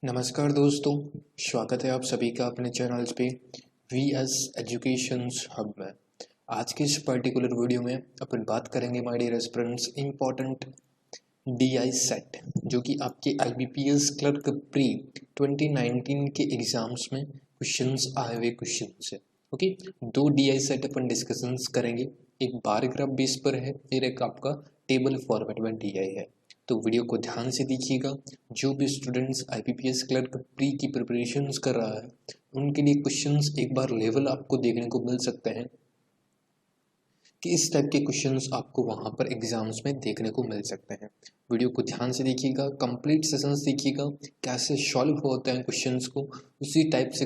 नमस्कार दोस्तों, स्वागत है आप सभी का अपने चैनल्स पे वी एस एजुकेशंस हब में। आज के इस पर्टिकुलर वीडियो में अपन बात करेंगे my dear aspirants important DI set, जो कि आपके आईबीपीएस क्लर्क प्री 2019 के एग्जाम्स में क्वेश्चंस आए हुए क्वेश्चंस है। ओके, दो डीआई सेट अपन डिस्कशंस करेंगे, एक बार ग्राफ बेस पर है और एक आपका टेबल फॉर्मेट में डीआई है। तो वीडियो को ध्यान से देखिएगा। जो भी स्टूडेंट्स आईपीपीएस क्लर्क प्री की प्रिपरेशंस कर रहा है उनके लिए क्वेश्चंस एक बार लेवल आपको देखने को मिल सकते हैं कि इस टाइप के क्वेश्चंस आपको वहां पर एग्जाम्स में देखने को मिल सकते हैं। वीडियो को ध्यान से देखिएगा, कंप्लीट सेशंस देखिएगा, कैसे सॉल्व होते हैं क्वेश्चंस को। उसी टाइप से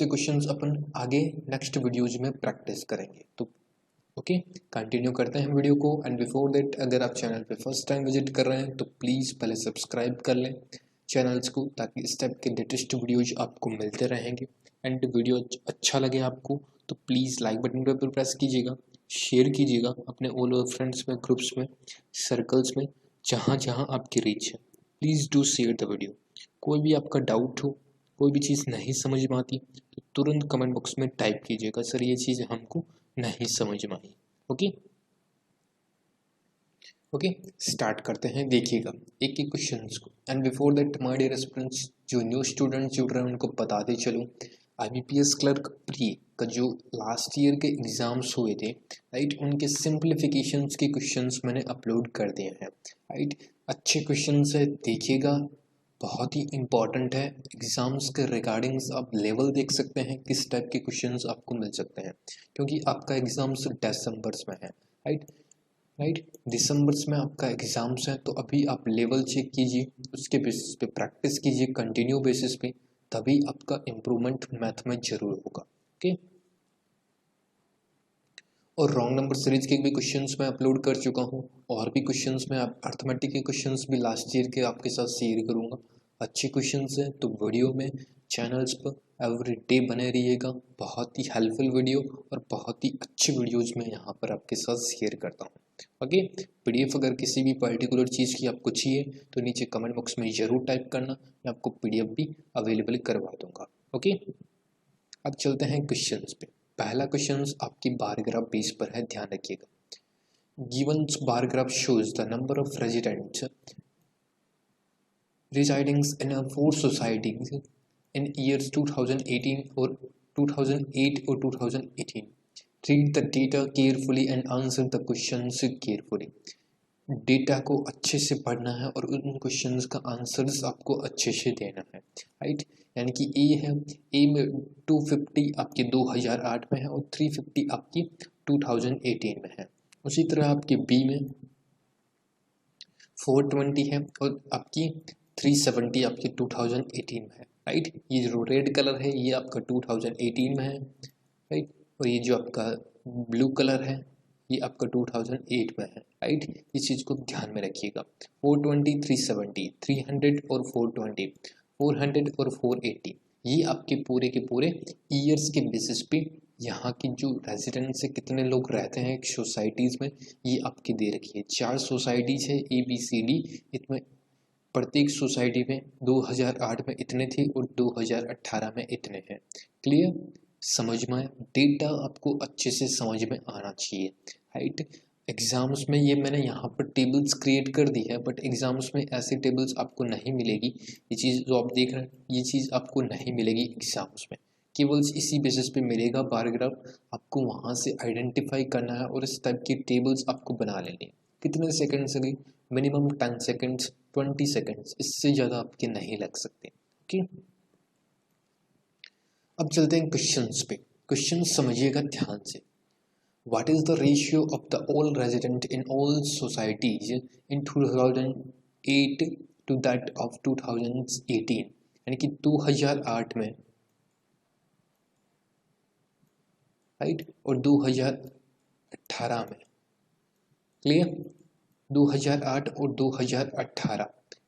क्वेश्चंस अपन आगे नेक्स्ट वीडियोज में प्रैक्टिस करेंगे। तो ओके, कंटिन्यू करते हैं वीडियो को। एंड बिफोर दैट, अगर आप चैनल पे फर्स्ट टाइम विजिट कर रहे हैं तो प्लीज़ पहले सब्सक्राइब कर लें चैनल्स को, ताकि इस टाइप के लेटेस्ट वीडियोज आपको मिलते रहेंगे। एंड वीडियो अच्छा लगे आपको तो प्लीज़ लाइक बटन पर प्रेस कीजिएगा, शेयर कीजिएगा अपने ऑल ओवर फ्रेंड्स में, ग्रुप्स में, सर्कल्स में, जहाँ जहाँ आपकी रीच है। Please do share the video. कोई भी आपका डाउट हो, कोई भी चीज़ नहीं समझ में आती तो तुरंत कमेंट बॉक्स में टाइप कीजिएगा, सर ये चीज़ हमको नहीं समझ में आई। ओके, स्टार्ट करते हैं। देखिएगा एक एक क्वेश्चंस को। And before that my dear students, जो न्यू स्टूडेंट्स जुड़ रहे हैं उनको बताते चलूँ, आईबीपीएस क्लर्क प्री का जो लास्ट ईयर के एग्जाम्स हुए थे, राइट, उनके सिंप्लीफिकेशंस के क्वेश्चंस मैंने अपलोड कर दिए हैं। राइट, अच्छे क्वेश्चंस है, देखिएगा, बहुत ही इंपॉर्टेंट है। एग्जाम्स के रिगार्डिंग्स आप लेवल देख सकते हैं किस टाइप के क्वेश्चंस आपको मिल सकते हैं, क्योंकि आपका एग्जाम्स दिसंबर्स में है। राइट, दिसंबर्स में आपका एग्जाम्स है, तो अभी आप लेवल चेक कीजिए, उसके बेसिस पे प्रैक्टिस कीजिए कंटिन्यू बेसिस पे, तभी आपका इम्प्रूवमेंट मैथ में जरूर होगा। ओके, और रॉन्ग नंबर सीरीज के भी क्वेश्चंस मैं अपलोड कर चुका हूँ, और भी क्वेश्चंस मैं अर्थमेटिक के क्वेश्चंस भी लास्ट ईयर के आपके साथ शेयर करूँगा। अच्छे क्वेश्चंस हैं तो वीडियो में चैनल्स पर एवरी डे बने रहिएगा। बहुत ही हेल्पफुल वीडियो और बहुत ही अच्छे वीडियोज़ मैं यहाँ पर आपके साथ शेयर करता हूँ। ओके, पीडीएफ अगर किसी भी पर्टिकुलर चीज़ की आपको चाहिए तो नीचे कमेंट बॉक्स में ज़रूर टाइप करना, मैं आपको पीडीएफ भी अवेलेबल करवा दूँगा। ओके, अब चलते हैं क्वेश्चंस पे। पहला क्वेश्चन आपकी बार ग्राफ बेस पर है, ध्यान रखिएगा। Given bar graph shows the number of residents residing in four societies in years 2018 or 2008 or 2018. Read the data carefully and answer the questions carefully. Data को अच्छे से पढ़ना है और उन क्वेश्चंस का आंसर्स आपको अच्छे से देना है। राइट, यानी कि ए है, ए में 250 आपके 2008 में है और 350 आपकी 2018 में है। उसी तरह आपके बी में 420 है और आपकी 370 आपके 2018 में है। राइट, ये जो रेड कलर है ये आपका 2018 में है। राइट, और ये जो आपका ब्लू कलर है ये आपका 2008 में है। राइट, इस चीज़ को ध्यान में रखिएगा। 420, 370, 300 और 420, 400 और 480, ये आपके पूरे के पूरे ईयर्स के बेसिस पे यहाँ की जो रेजिडेंट्स से कितने लोग रहते हैं एक सोसाइटीज़ में, ये आपकी दे रखी है। 4 सोसाइटीज़ है ABCD, इसमें प्रत्येक सोसाइटी में 2008 में इतने थे और 2018 में इतने हैं। क्लियर, समझ में? डेटा आपको अच्छे से समझ में आना चाहिए। राइट, एग्जाम्स में ये मैंने यहाँ पर टेबल्स क्रिएट कर दी है, बट एग्जाम्स में ऐसी टेबल्स आपको नहीं मिलेगी। ये चीज़ जो आप देख रहे हैं ये चीज़ आपको नहीं मिलेगी एग्जाम्स में, केवल इसी बेसिस पे मिलेगा बार ग्राफ। आपको वहाँ से आइडेंटिफाई करना है और इस टाइप की टेबल्स आपको बना लेनी है। कितने सेकंड्स लगे? मिनिमम 10 सेकंड्स, 20 सेकंड्स, इससे ज़्यादा आपके नहीं लग सकते। ओके, अब चलते हैं क्वेश्चंस पे। क्वेश्चन समझिएगा ध्यान से। What is the ratio of the all resident in all societies in 2008 to that of 2018, यानी कि 2008 में, राइट, और 2018 में। क्लियर, 2008 और 2018।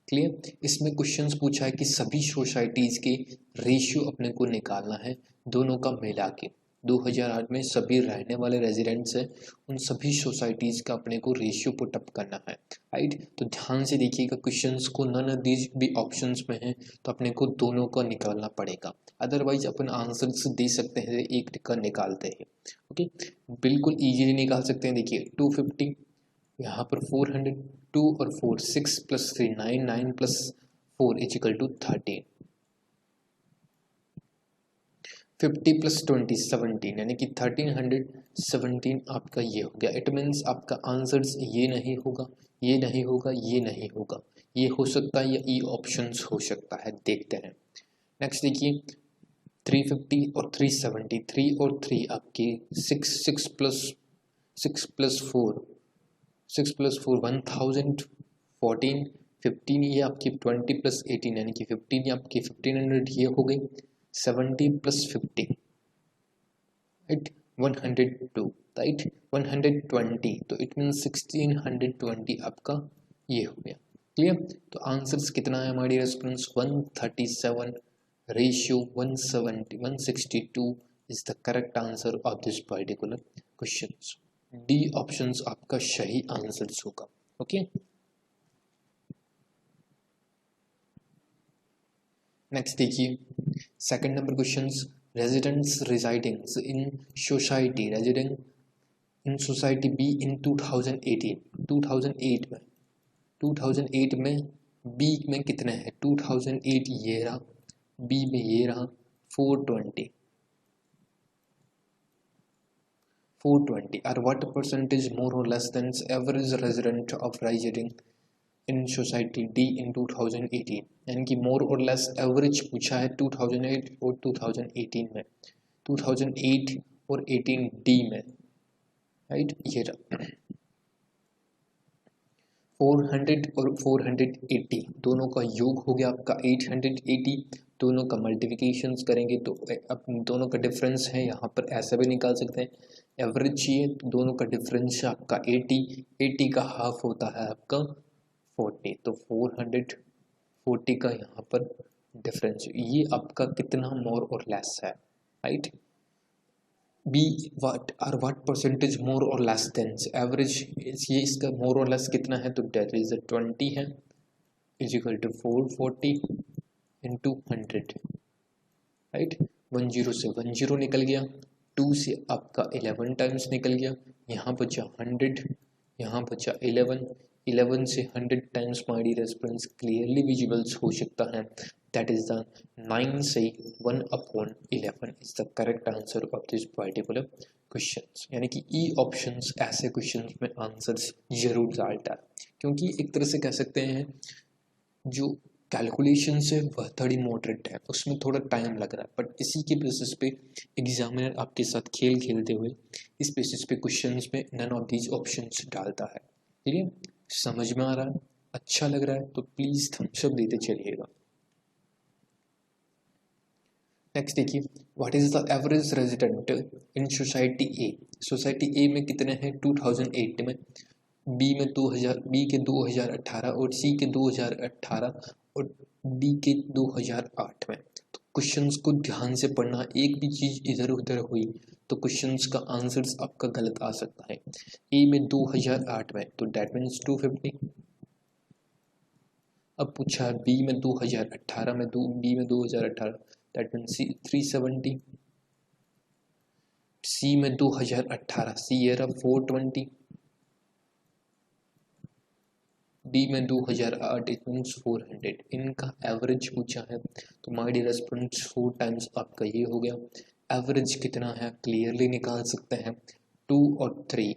क्लियर, इसमें क्वेश्चंस पूछा है कि सभी सोसाइटीज़ के रेशियो अपने को निकालना है, दोनों का मिला के। 2008 में सभी रहने वाले रेजिडेंट्स हैं उन सभी सोसाइटीज़ का अपने को रेशियो पुटअप करना है, राइट। तो ध्यान से देखिएगा क्वेश्चंस को, नन ऑफ दीज भी ऑप्शंस में है तो अपने को दोनों का निकालना पड़ेगा, अदरवाइज अपन आंसर्स दे सकते हैं एक का निकालते हैं। ओके, बिल्कुल इजीली निकाल सकते हैं। देखिए 250, यहाँ पर 400, 2 और 4 6 + 3 9, 9 + 4 = 13, 50 + 20 17, यानी कि 1317 आपका ये हो गया। इट मीन्स आपका आंसर्स ये नहीं होगा, ये नहीं होगा, ये नहीं होगा, ये हो सकता है, या ई ऑप्शंस हो सकता है। देखते हैं नेक्स्ट। देखिए 350 और 370, 3 और 3 आपके 6 6 + 4 6 + 4 1014, 15 ये आपकी 20 + 18 यानी कि 15 आपकी 1500 ये हो गई। 70 + 50, राइट, 102, राइट, 120, तो इट मीन 1620 आपका ये हो गया। क्लियर। तो आंसर्स कितना है हमारी response 137 ratio 170 162 is the correct answer of this particular questions. D options आपका सही आंसर्स होगा। ओके, नेक्स्ट देखिए second number questions. Residents residing in society resident in society be in 2018 2008 में 2008 में बी में कितने हैं 2008 ये रहा, बी में ये रहा 420 are what percentage more or less than average resident of residing in society D in 2018, यानी कि मोर और लेस एवरेज पूछा है 2008 और 2018 में, 2008 और 18 डी में, राइट। ये रहा 400 और 480 दोनों का योग हो गया आपका 880, दोनों का मल्टीप्लिकेशंस करेंगे तो अब दोनों का डिफरेंस है, यहाँ पर ऐसा भी निकाल सकते हैं। एवरेज चाहिए तो दोनों का डिफरेंस है आपका 80 का हाफ होता है आपका 40, तो 440 का यहाँ पर डिफरेंस, ये आपका कितना मोर और लेस है, right. B what percentage more और लेस देन एवरेज, ये इसका मोर और लेस कितना है तो डेट इज 20 है इजिकल टू 440 इंटू 100, राइट। 10 से 10 निकल गया, 2 से आपका 11 टाइम्स निकल गया, यहाँ बचा 100, यहाँ बचा 11 से 100 टाइम्स माई रेस्पॉन्स क्लियरली विजिबल्स हो सकता है, दैट इज द 9 से 1/11 is the correct answer of this particular questions. यानी कि ई ऑप्शंस ऐसे क्वेश्चंस में आंसर्स जरूर डालता है, क्योंकि एक तरह से कह सकते हैं जो कैलकुलेशन है वह थोड़ी मॉडरेट है, उसमें थोड़ा टाइम लग रहा है, बट इसी के बेसिस पे एग्जामिनर आपके साथ खेल खेलते हुए इस बेसिस पे क्वेश्चंस में नन ऑफ दीज ऑप्शंस डालता है। ठीक है, समझ में आ रहा है, अच्छा लग रहा है तो प्लीज थम्स अप देते चलिएगा। नेक्स्ट देखिए what is the average resident in society A, society A में कितने हैं 2008 में, बी में 2000, बी के 2018 और सी के 2018 और डी के 2008 में। तो क्वेश्चंस को ध्यान से पढ़ना, एक भी चीज इधर उधर हुई तो क्वेश्चंस का आंसर्स आपका गलत आ सकता है। ए में 2008 में तो डेट मीन्स 250, अब पूछा बी में 2018 में, बी में 2018 दैट मीन्स 370, सी में 2018 सी ये रहा 420, डी में 2008 इट मीन्स 400, इनका एवरेज पूछा है तो माय डियर स्टूडेंट्स 4 टाइम्स आपका ये हो गया। एवरेज कितना है क्लियरली निकाल सकते हैं, 2 और 3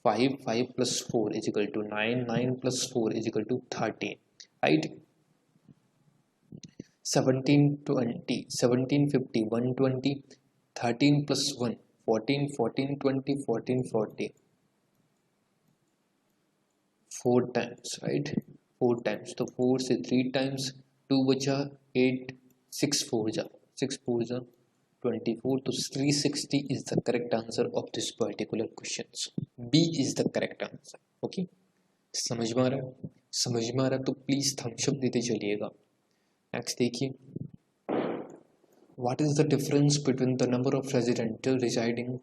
5 5 + 4 = 9 9 + 4 = 13, राइट। 1720 1750 120, 13 + 1 14 14 20 14 40, 4 टाइम्स, राइट, 4 टाइम्स, तो 4 से 3 टाइम्स, 2 बचा 8 6 4 जा 24, तो 360 is the correct answer of this particular questions. B is the correct answer. Okay, समझ में आ रहा है, समझ में आ रहा है तो प्लीज थम्स अप देते चलिएगा। नेक्स्ट देखिए what is the difference between the number of resident residing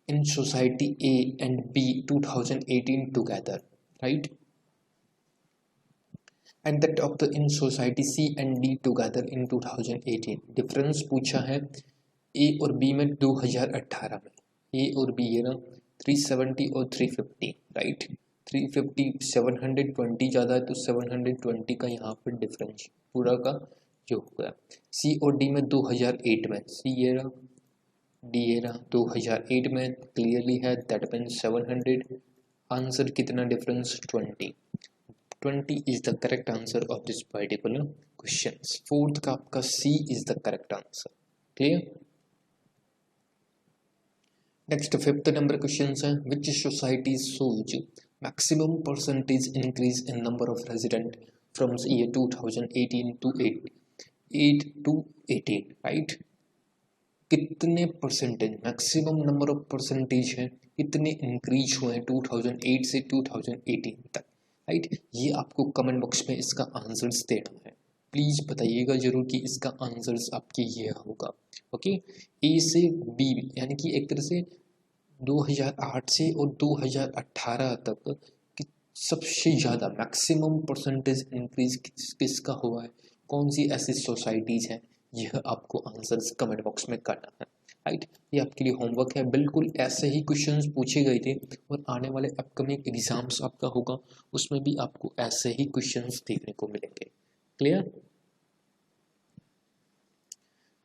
in society A and B 2018 together, right? And that of the in society C and D together in 2018. Difference पूछा है A और B में 2018 में. A और B है ना 370 और 350, right? 350 720 ज़्यादा है तो 720 का यहाँ पर डिफरेंस पूरा का जो होगा. C और D में 2008 में, C ये रहा डी ए रहा 2008 में क्लियरली है, दैट मीन्स 700. आंसर कितना difference 20 is the correct answer of this particular question. Fourth का आपका C is the correct answer. Clear. Next fifth number question है which society shows maximum percentage increase in number of resident from year 2018 to 8 to 18, right? कितने percentage maximum number of percentage है, कितने increase हुए हैं 2008 से 2018 तक, right? ये आपको कमेंट बॉक्स में इसका आंसर्स देना है. प्लीज़ बताइएगा जरूर कि इसका आंसर्स आपके ये होगा. ओके, ए से बी यानी कि एक तरह से 2008 से और 2018 तक सबसे ज़्यादा मैक्सिमम परसेंटेज इंक्रीज किसका हुआ है, कौन सी ऐसी सोसाइटीज़ हैं, यह आपको आंसर्स कमेंट बॉक्स में करना है, राइट? ये आपके लिए होमवर्क है. बिल्कुल ऐसे ही क्वेश्चंस पूछे गए थे और आने वाले अपकमिंग एग्जाम्स आपका होगा उसमें भी आपको ऐसे ही क्वेश्चंस देखने को मिलेंगे. क्लियर.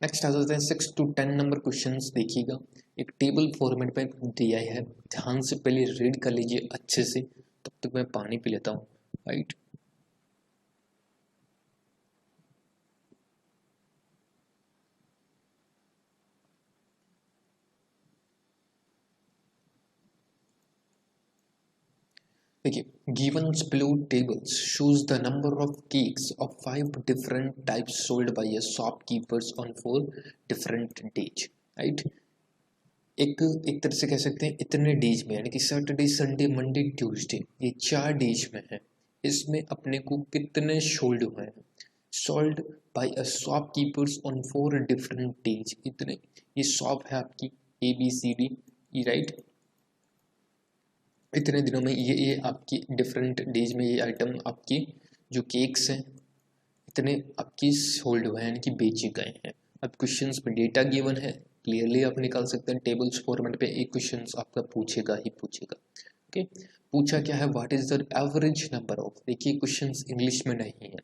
नेक्स्ट आ जाते हैं 6 to 10 नंबर क्वेश्चंस. देखिएगा एक टेबल फॉर्मेट में दिया है, ध्यान से पहले रीड कर लीजिए अच्छे से, तब तक मैं पानी पी लेता हूँ, राइट? देखिए, given below tables shows the number of cakes of 5 different types sold by a shopkeepers on 4 different days, right? एक तरह से कह सकते हैं इतने डेज में, यानी कि सैटरडे संडे मंडे ट्यूसडे, ये 4 डेज में है. इसमें अपने को कितने सोल्ड हुए हैं, sold by a shopkeepers on 4 different days. इतने, ये शॉप है आपकी ABCD, राइट? इतने दिनों में ये आपकी डिफरेंट डेज में ये आइटम आपकी जो केक्स हैं इतने आपकी सोल्ड हुए हैं, यानी कि बेचे गए हैं. अब क्वेश्चंस में डेटा गिवन है, क्लियरली आप निकाल सकते हैं. टेबल्स फॉर्मेट पे एक क्वेश्चंस आपका पूछेगा ही पूछेगा. ओके, पूछा क्या है, what is the average number of. देखिए क्वेश्चंस इंग्लिश में नहीं है,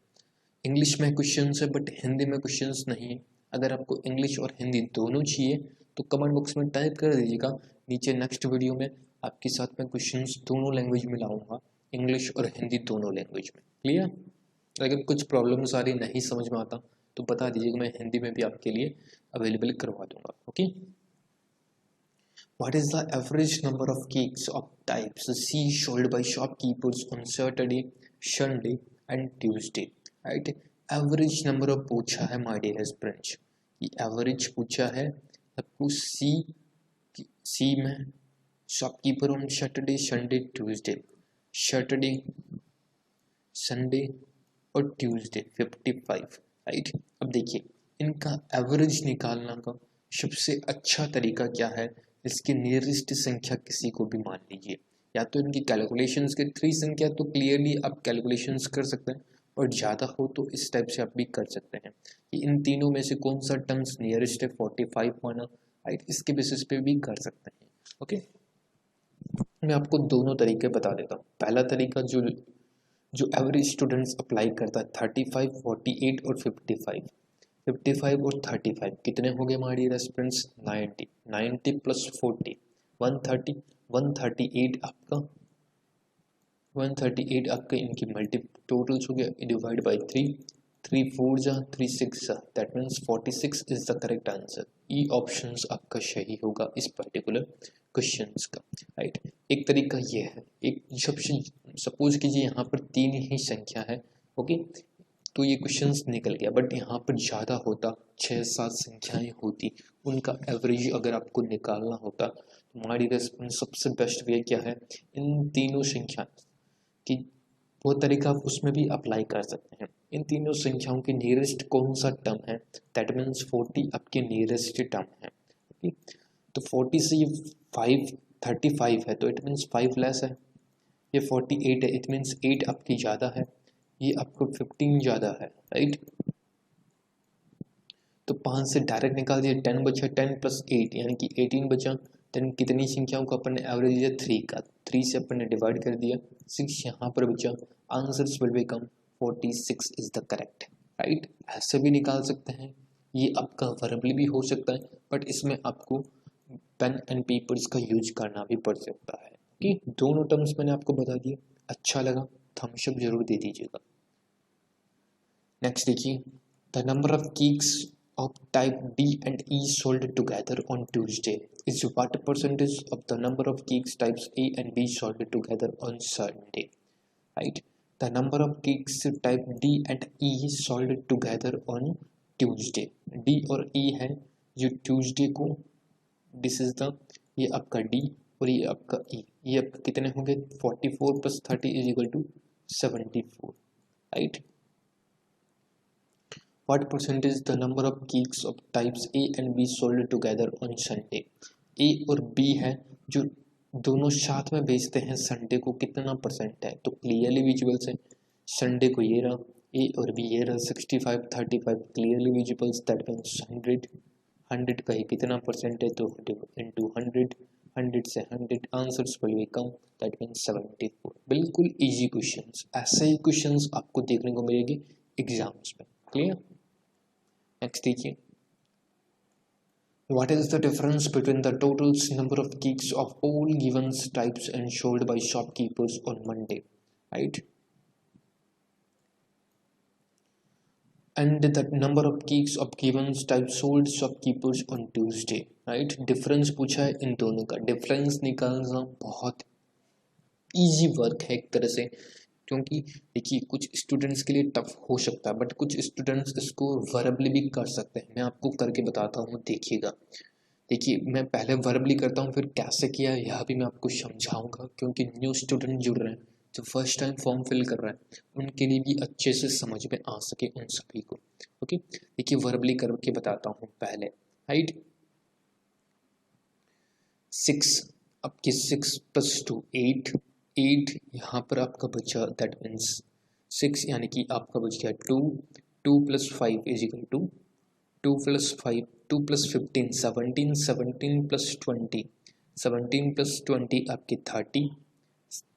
इंग्लिश में क्वेश्चंस है बट हिंदी में क्वेश्चंस नहीं है. अगर आपको इंग्लिश और हिंदी दोनों चाहिए तो कमेंट बॉक्स में टाइप कर दीजिएगा. नीचे नेक्स्ट वीडियो में आपके साथ में क्वेश्चंस दोनों लैंग्वेज में लाऊंगा, इंग्लिश और हिंदी दोनों लैंग्वेज में. क्लियर. अगर कुछ प्रॉब्लम्स आ रही नहीं समझ में आता तो बता दीजिएगा, मैं हिंदी में भी आपके लिए अवेलेबल करवा दूंगा. Okay, what is the average number of cakes of types C sold by shopkeepers on Saturday Sunday and Tuesday, right? Average number of पूछा है माय डियर फ्रेंड्स, ये एवरेज पूछा है आपको. सी में shopkeeper on Saturday Sunday Tuesday, Saturday Sunday और Tuesday 55, right? अब देखिए इनका एवरेज निकालना का सबसे अच्छा तरीका क्या है, इसकी नियरेस्ट संख्या किसी को भी मान लीजिए, या तो इनकी कैलकुलेशंस के 3 संख्या तो क्लियरली आप कैलकुलेशंस कर सकते हैं, और ज़्यादा हो तो इस टाइप से आप भी कर सकते हैं कि इन तीनों में से कौन सा टर्म्स नियरेस्ट है 45 माना, राइट? इसके बेसिस पे भी कर सकते हैं. ओके, मैं आपको दोनों तरीके बता देता हूँ. पहला तरीका जो एवरेज स्टूडेंट्स अप्लाई करता है 35, 48 और 55. 55 और 35 कितने हो गए हमारी रेस्पिरेंट्स 90 प्लस 40 130, 138 आपका 138 आपका इनकी मल्टी टोटल्स हो गया, डिवाइड बाई 3 4 जा 3 6 जा, that means 46 is the correct answer. E options आपका सही होगा इस पर्टिकुलर क्वेश्चंस का, राइट? एक तरीका ये है. एक सपोज कीजिए यहाँ पर 3 ही संख्या है, ओके, तो ये क्वेश्चंस निकल गया. बट यहाँ पर ज़्यादा होता, 6-7 संख्याएं होती, उनका एवरेज अगर आपको निकालना होता तो हमारी रेस्पॉन्स सबसे बेस्ट वे क्या है, इन तीनों संख्या की वो तरीका आप उसमें भी अप्लाई कर सकते हैं. इन तीनों संख्याओं के नियरेस्ट कौन सा टर्म है, दैट मीन्स 40 आपके नियरेस्ट टर्म है। ओके, तो 40 से ये 35 है तो इट मीन्स 5 लेस है। ये 48 है, इट मीन्स 8 आपकी ज़्यादा है। ये आपको 15 ज़्यादा है, राइट। तो 5 से डायरेक्ट निकाल दिया, 10 बचा, 10 + 8 यानी कि 18 बचा। देन कितनी संख्याओं को अपन ने एवरेज दिया, 3 का, 3 से अपन ने डिवाइड कर दिया, 6 यहाँ पर बचा। Answers will become 46 is the correct, right. ऐसे भी निकाल सकते हैं, ये आपका वर्बली भी हो सकता है, बट इसमें आपको पेन एंड पेपर्स का यूज करना भी पड़ सकता है। कि दोनों टर्म्स मैंने आपको बता दिए। अच्छा लगा, थम्स अप जरूर दे दीजिएगा। नेक्स्ट देखिए, the number of cakes of type D and E sold together on Tuesday is what percentage of the number of cakes types A and B sold together on Sunday, right? The number of cakes type D and E sold together on Tuesday. D और E है जो Tuesday को, this is the, ये आपका D और ये आपका E, ये आपका कितने होंगे, 44 + 30 = 74, right? What percentage the number of cakes of types A and B sold together on Sunday? A और B है जो दोनों साथ में बेचते हैं, संडे को कितना परसेंट है, तो क्लियरली विजिबल्स है। संडे को ये रहा A और B, ये रहा 65 35, क्लियरली विजिबल्स, दैट मीन्स 100 का ही कितना परसेंट है, तो into 100 से 100, answers will become that means 74। बिल्कुल इजी क्वेश्चंस, ऐसे ही क्वेश्चंस आपको देखने को मिलेंगे एग्जाम्स में, क्लियर। नेक्स्ट देखिए, what is the difference between the total number of cakes of all given types and sold by shopkeepers on Monday, right? And the number of cakes of given types sold shopkeepers on Tuesday, right? Difference पूछा है इन दोनों का, difference निकालना बहुत easy work है एक तरह से, क्योंकि देखिए कुछ स्टूडेंट्स के लिए टफ हो सकता है, बट कुछ स्टूडेंट्स इसको वर्बली भी कर सकते हैं। मैं आपको करके बताता हूँ, देखिएगा। देखिए मैं पहले वर्बली करता हूँ, फिर कैसे किया यह भी मैं आपको समझाऊंगा, क्योंकि न्यू स्टूडेंट जुड़ रहे हैं, जो फर्स्ट टाइम फॉर्म फिल कर रहे हैं, उनके लिए भी अच्छे से समझ में आ सके उन सभी को। ओके, देखिए वर्बली करके बताता हूँ पहले, राइट। 6 आपके 6 + 2 8, 8 यहाँ पर आपका बचा, दैट मीन्स 6 यानी कि आपका बच गया 2, 2 + 5 = 2, 2 + 5, 2 + 15 17, 17 + 20, 17 + 20 आपकी 30,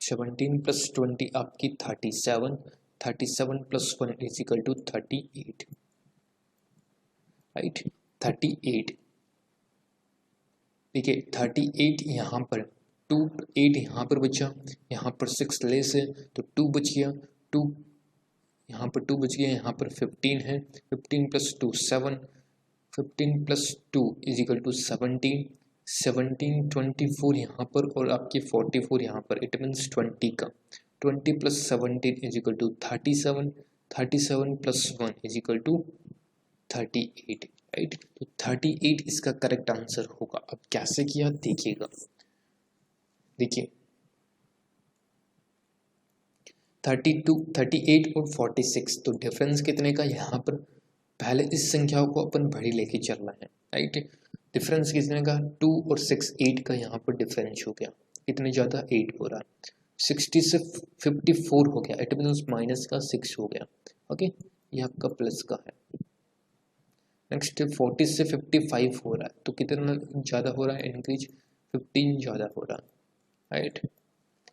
17 + 20 आपकी 37, 37 + 1 = 38, राइट। 38, देखिए 38 यहाँ पर 2, 8 यहाँ पर बचा, यहाँ पर 6 लेस है तो 2 बच गया, 2 यहाँ पर 2 बच गया, यहाँ पर 15 है, 15 + 2 7, 15 + 2 = 17, 17 24 यहाँ पर और आपके 44 यहाँ पर, इट मीन्स 20 का, 20 + 17 = 37, 37 + 1 = 38, राइट। तो 38 इसका करेक्ट आंसर होगा। अब कैसे किया देखिएगा, देखिए 32, 38 और 46, तो डिफरेंस कितने का, यहाँ पर पहले इस संख्याओं को अपन बड़ी लेके चलना है, राइट। डिफरेंस कितने का, 2 और 6, 8 का यहाँ पर डिफरेंस हो गया, कितने ज़्यादा 8 हो रहा है, 60 से 54 हो गया, इट मीन्स माइनस का 6 हो गया, ओके, ये आपका प्लस का है। नेक्स्ट 40 से 55 हो रहा है, तो कितना ज़्यादा हो रहा है इंक्रीज, 15 ज़्यादा हो रहा है, राइट।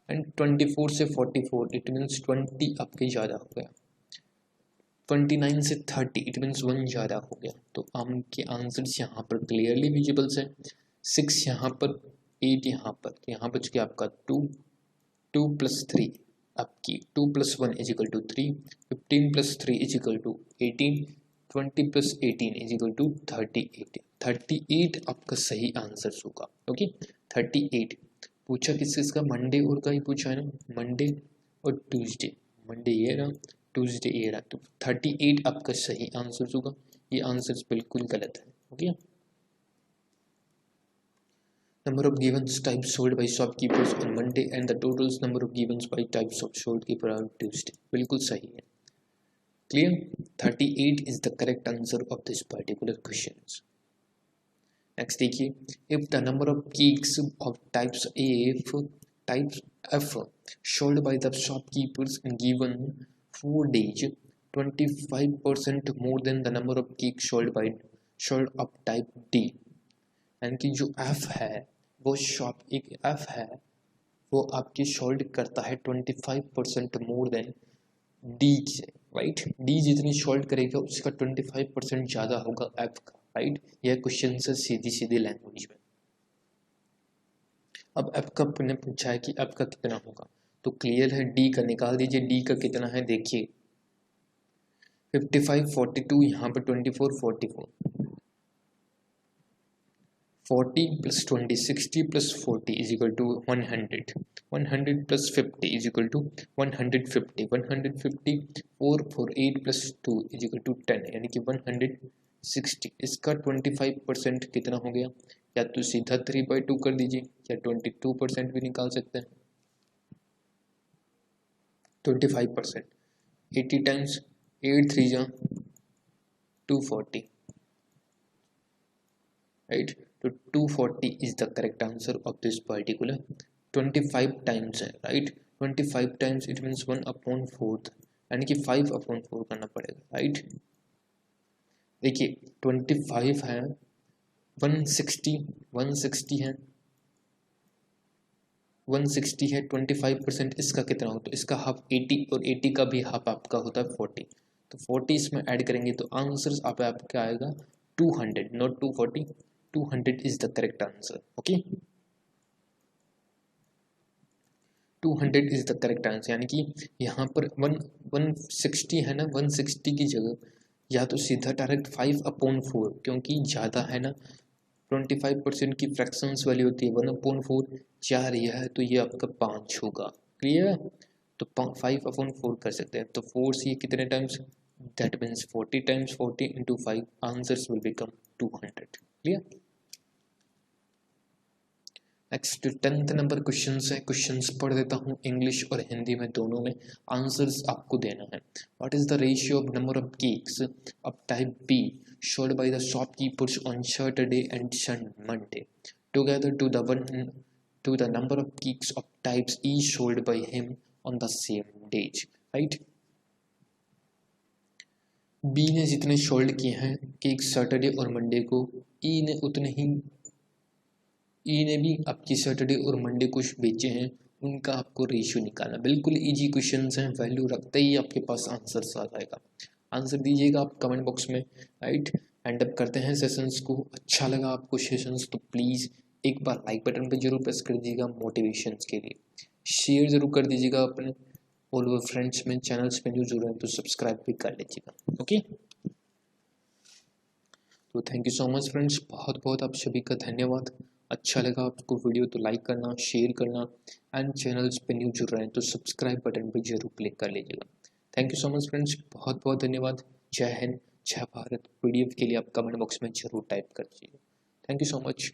एंड 24 से 44, इट मीन्स 20 आपके ज़्यादा हो गया, 29 से 30, इट मीन्स 1 ज़्यादा हो गया। तो आपके आंसर्स यहाँ पर क्लियरली विजिबल्स है, 6 यहाँ पर, 8 यहाँ पर, तो यहाँ बच गया आपका 2, 2 + 3 आपकी 2 + 1 = 3, 15 + 3 = 18, 20 + 18 = 38, 38 आपका सही आंसर होगा। ओके, 38 पूछा किस किसका, मंडे और का ही पूछा है ना, मंडे और ट्यूसडे, मंडे ये रहा, ट्यूसडे ये रहा, तो 38 आपका सही आंसर होगा। ये आंसर बिल्कुल गलत है। Okay, number of givens types sold by shopkeepers on Monday and the total number of givens by types of shopkeeper on Tuesday, बिल्कुल सही है। Clear? 38 is the correct answer of this particular questions. Next देखिए, if the number of cakes of types F sold by the shopkeepers in given 4 days 25% more than the number of cakes sold of type D, यानी कि जो F है वो एक F है वो आपकी सोल्ड करता है 25% मोर देन डी से, राइट? डी जितनी सोल्ड करेगा उसका 25% ज़्यादा होगा एफ का, राइट? यह क्वेश्चन से सीधी लैंग्वेज में। अब एफ का ने पूछा है कि एफ का कितना होगा, तो क्लियर है डी का निकाल दीजिए। डी का कितना है देखिए, 55 42, यहाँ पर 24 44, 40 plus 20 60 plus 40 is equal to 100, 100 plus 50 is equal to 150, 150 4 4 8 plus 2 is equal to 10, यानी कि 160। इसका 25% कितना हो गया, या तो सीधा 3/2 कर दीजिए या 22% भी निकाल सकते हैं। 25% 80 टाइम्स 8 3 जा 240, राइट? तो 240 is the correct answer of this particular 25 times है, राइट? 25 times it means 1/4, यानी कि 5/4 करना पड़ेगा, राइट? देखिए 25 है, 160 है, 160 है, 25% इसका कितना हो, तो इसका हाफ 80 और 80 का भी हाफ आपका होता है 40, तो 40 इसमें ऐड करेंगे तो आंसर आपका आएगा 200, not 240, 200 is the correct answer. Okay, 200 is the correct answer, यानी कि यहाँ पर 160 है ना, 160 की जगह या तो सीधा डायरेक्ट 5/4, क्योंकि ज़्यादा है ना, 25% की फ्रैक्शंस वाली होती है 1/4, 4 यह है तो ये आपका 5 होगा। क्लियर? तो 5/4 कर सकते हैं, तो 4 से कितने times, that means 40 times 40 into 5, answers will become 200। Clear? Next 10th number questions है, क्वेश्चंस पढ़ देता हूँ, इंग्लिश और हिंदी में दोनों में आंसर्स आपको देना है। What is the ratio of number of cakes of type B sold by the shopkeepers on Saturday and Monday together to the number of cakes of types E sold by him on the same days, right? B ने जितने sold किए हैं cake Saturday और Monday को, ई ने उतने ही ने भी आपकी सैटरडे और मंडे कुछ बेचे हैं, उनका आपको रेशियो निकालना। बिल्कुल इजी क्वेश्चंस हैं, वैल्यू रखते ही आपके पास आंसर आ जाएगा। आंसर दीजिएगा आप कमेंट बॉक्स में, राइट? एंड अप करते हैं सेशंस को। अच्छा लगा आपको सेशंस तो प्लीज़ एक बार लाइक बटन पर जरूर प्रेस कर दीजिएगा मोटिवेशन के लिए, शेयर जरूर कर दीजिएगा अपने ऑल ओवर फ्रेंड्स में, चैनल्स पे न्यू जुड़े हैं तो सब्सक्राइब भी कर लीजिएगा। ओके, तो thank you so much friends, बहुत बहुत आप सभी का धन्यवाद। अच्छा लगा आपको वीडियो तो लाइक करना, शेयर करना, एंड चैनल्स पे न्यू जुड़ रहे हैं तो सब्सक्राइब बटन पे जरूर क्लिक कर लीजिएगा। Thank you so much friends, बहुत बहुत धन्यवाद। जय हिंद, जय भारत। पीडीएफ के लिए आप कमेंट बॉक्स में जरूर टाइप कर दीजिएगा। Thank you so much.